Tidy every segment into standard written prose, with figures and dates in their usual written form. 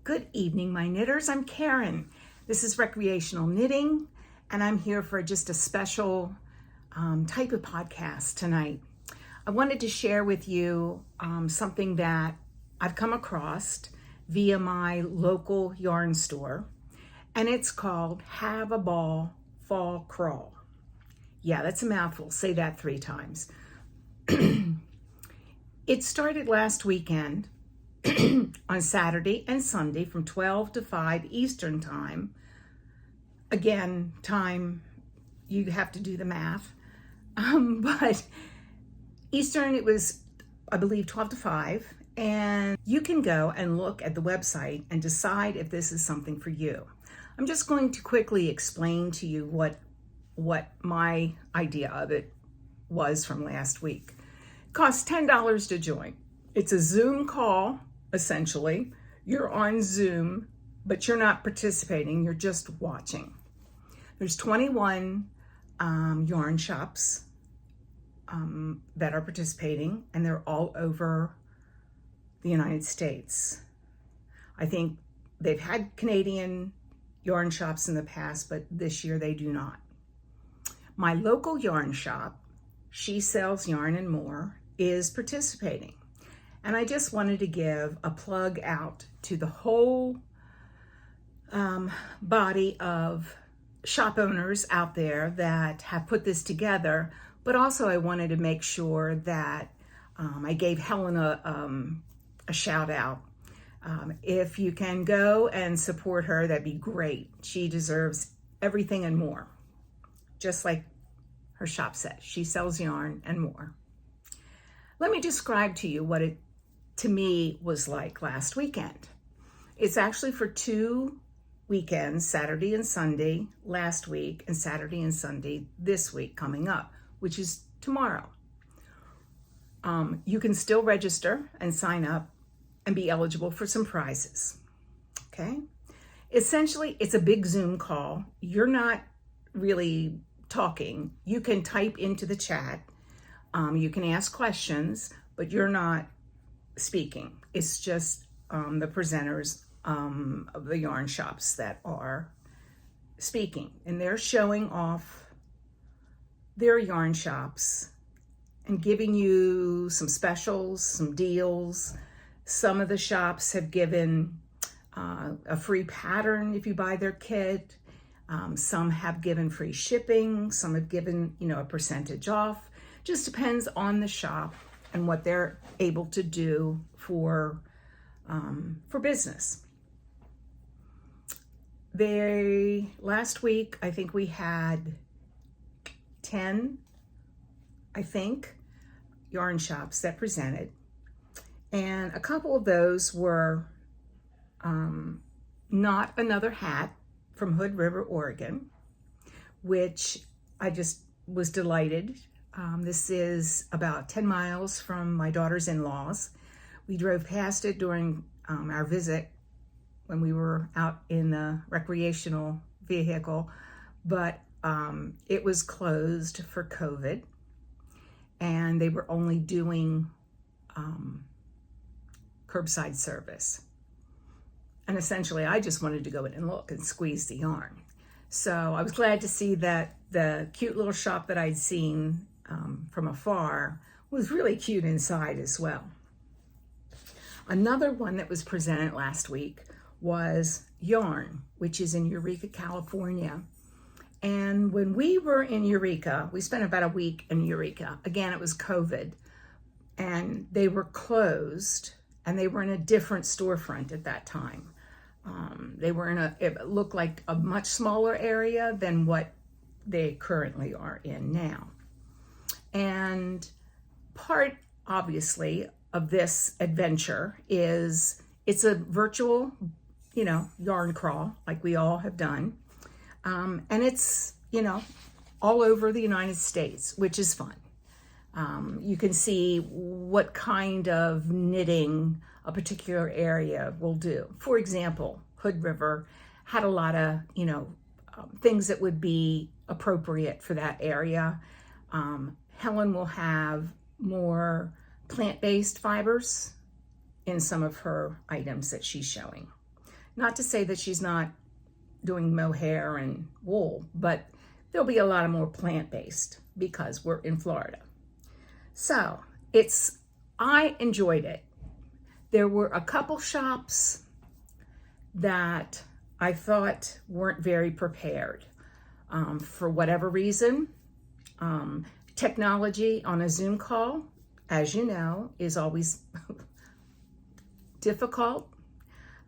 Good evening, my knitters. I'm Karen. This is Recreational Knitting, and I'm here for just a special type of podcast tonight. I wanted to share with you something that I've come across via my local yarn store, and it's called Have a Ball Fall Crawl. Yeah, that's a mouthful. Say that 3 times. It started last weekend on Saturday and Sunday from 12 to 5 Eastern time. Again, time, you have to do the math. But Eastern, it was, I believe, 12 to 5. And you can go and look at the website and decide if this is something for you. I'm just going to quickly explain to you what my idea of it was from last week. It costs $10 to join. It's a Zoom call. Essentially, you're on Zoom, but you're not participating, you're just watching. There's 21 yarn shops that are participating, and they're all over the United States. I think they've had Canadian yarn shops in the past, but this year they do not. My local yarn shop, She Sells Yarn and More, is participating. And I just wanted to give a plug out to the whole body of shop owners out there that have put this together, but also I wanted to make sure that I gave Helen a shout out. If you can go and support her, that'd be great. She deserves everything and more, just like her shop says. She sells yarn and more. Let me describe to you what it to me was like last weekend. It's actually for 2 weekends, Saturday and Sunday last week, and Saturday and Sunday this week coming up, which is tomorrow. You can still register and sign up and be eligible for some prizes, okay? Essentially, it's a big Zoom call. You're not really talking. You can type into the chat. You can ask questions, but you're not speaking. It's just the presenters of the yarn shops that are speaking, and they're showing off their yarn shops and giving you some specials, some deals. Some of the shops have given a free pattern if you buy their kit. Some have given free shipping. Some have given, a percentage off. Just depends on the shop and what they're able to do for business. Last week, I think we had 10, yarn shops that presented. And a couple of those were Not Another Hat from Hood River, Oregon, which I just was delighted. This is about 10 miles from my daughter's in-laws. We drove past it during our visit when we were out in the recreational vehicle, but it was closed for COVID, and they were only doing curbside service. And essentially, I just wanted to go in and look and squeeze the yarn. So I was glad to see that the cute little shop that I'd seen from afar was really cute inside as well. Another one that was presented last week was Yarn, which is in Eureka, California. And when we were in Eureka, we spent about a week in Eureka. Again, it was COVID, and they were closed, and they were in a different storefront at that time. They were it looked like a much smaller area than what they currently are in now. And part, obviously, of this adventure is it's a virtual, yarn crawl like we all have done. And it's, all over the United States, which is fun. You can see what kind of knitting a particular area will do. For example, Hood River had a lot of, things that would be appropriate for that area. Helen will have more plant-based fibers in some of her items that she's showing. Not to say that she's not doing mohair and wool, but there'll be a lot of more plant-based because we're in Florida. So I enjoyed it. There were a couple shops that I thought weren't very prepared. For whatever reason, technology on a Zoom call, as you know, is always difficult.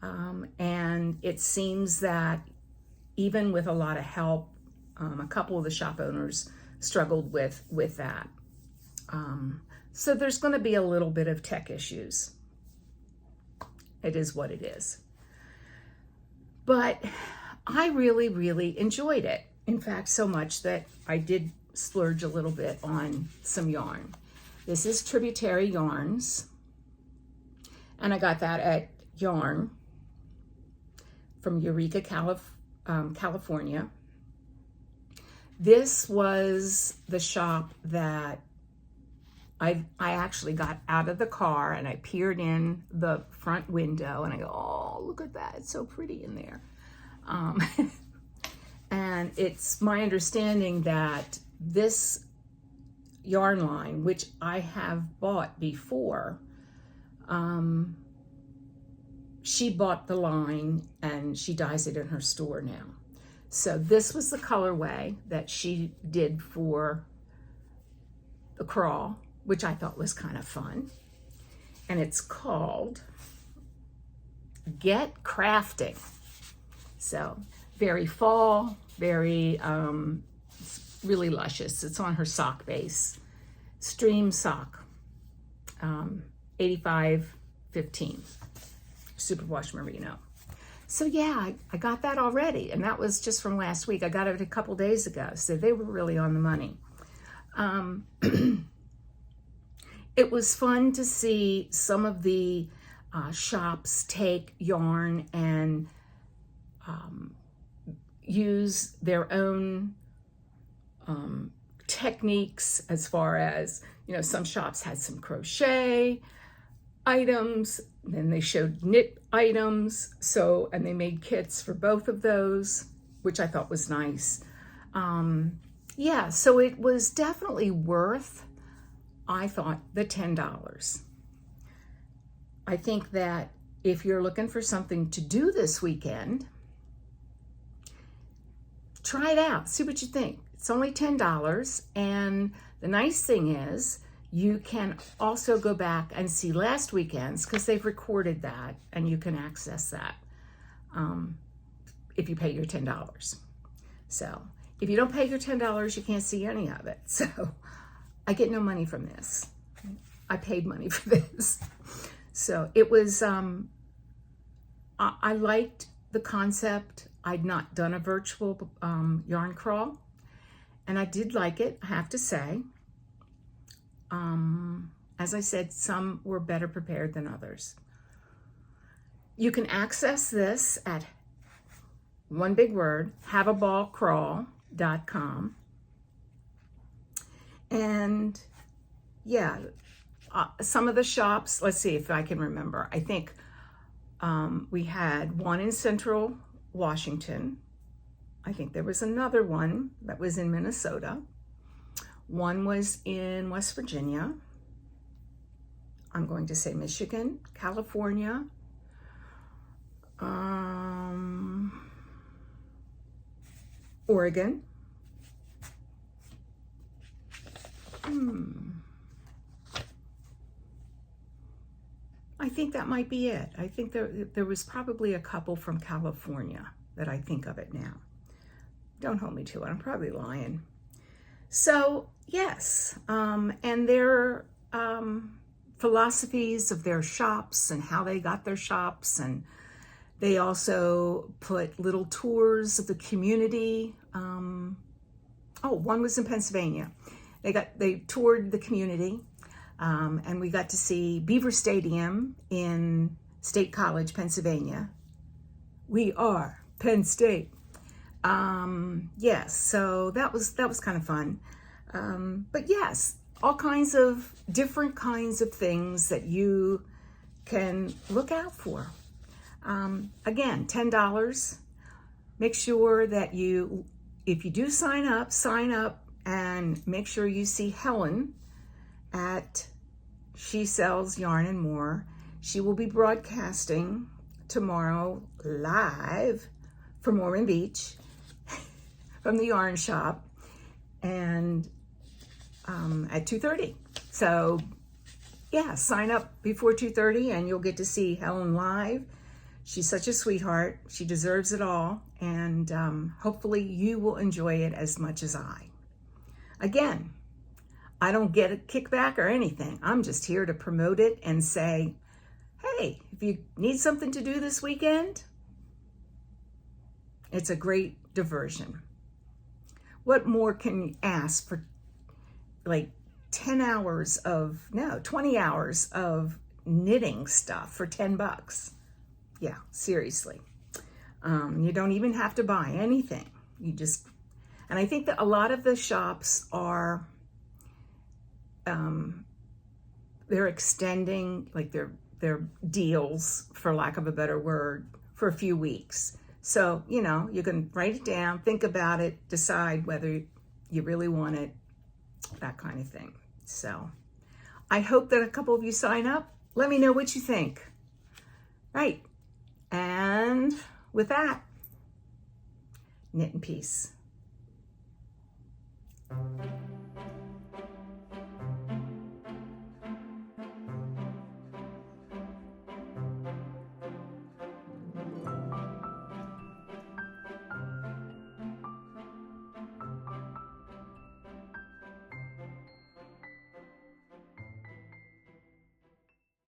And it seems that even with a lot of help, a couple of the shop owners struggled with that. So there's going to be a little bit of tech issues. It is what it is. But I really, really enjoyed it. In fact, so much that I did splurge a little bit on some yarn. This is Tributary Yarns. And I got that at Yarn from Eureka, California. This was the shop that I actually got out of the car and I peered in the front window and I go, oh, look at that. It's so pretty in there. And it's my understanding that this yarn line, which I have bought before, she bought the line and she dyes it in her store now. So this was the colorway that she did for the crawl, which I thought was kind of fun. And it's called Get Crafting. So very fall, very, really luscious. It's on her sock base. Stream sock, 8515, superwash merino. So yeah, I got that already, and that was just from last week. I got it a couple days ago, so they were really on the money. It was fun to see some of the shops take yarn and use their own techniques, as far as, you know, some shops had some crochet items, then they showed knit items, so, and they made kits for both of those, which I thought was nice. Yeah, so it was definitely worth, I thought, the $10. I think that if you're looking for something to do this weekend, try it out, see what you think. It's only $10, and the nice thing is you can also go back and see last weekend's, because they've recorded that and you can access that if you pay your $10. So if you don't pay your $10, you can't see any of it. So I get no money from this. I paid money for this. So it was, I liked the concept. I'd not done a virtual yarn crawl, and I did like it, I have to say. As I said, some were better prepared than others. You can access this at, one big word, haveaballcrawl.com. And yeah, some of the shops, let's see if I can remember. I think we had one in Central Washington. I think there was another one that was in Minnesota. One was in West Virginia. I'm going to say Michigan, California, Oregon. I think that might be it. I think there was probably a couple from California that I think of it now. Don't hold me to it. I'm probably lying. So yes, and their philosophies of their shops and how they got their shops, and they also put little tours of the community. Oh, one was in Pennsylvania. They toured the community, and we got to see Beaver Stadium in State College, Pennsylvania. We are Penn State. Yes, so that was kind of fun. But yes, all kinds of different kinds of things that you can look out for. Again, $10. Make sure that if you do sign up and make sure you see Helen at She Sells Yarn and More. She will be broadcasting tomorrow live from Ormond Beach from the yarn shop, and at 2:30. So yeah, sign up before 2:30 and you'll get to see Helen live. She's such a sweetheart. She deserves it all, and hopefully you will enjoy it as much as I. Again, I don't get a kickback or anything. I'm just here to promote it and say, hey, if you need something to do this weekend, it's a great diversion. What more can you ask for, like 20 hours of knitting stuff for $10? Yeah, seriously. You don't even have to buy anything. And I think that a lot of the shops are, they're extending like their deals, for lack of a better word, for a few weeks. So, you know, you can write it down, think about it, decide whether you really want it, that kind of thing. So I hope that a couple of you sign up. Let me know what you think. Right. And with that, knit in peace.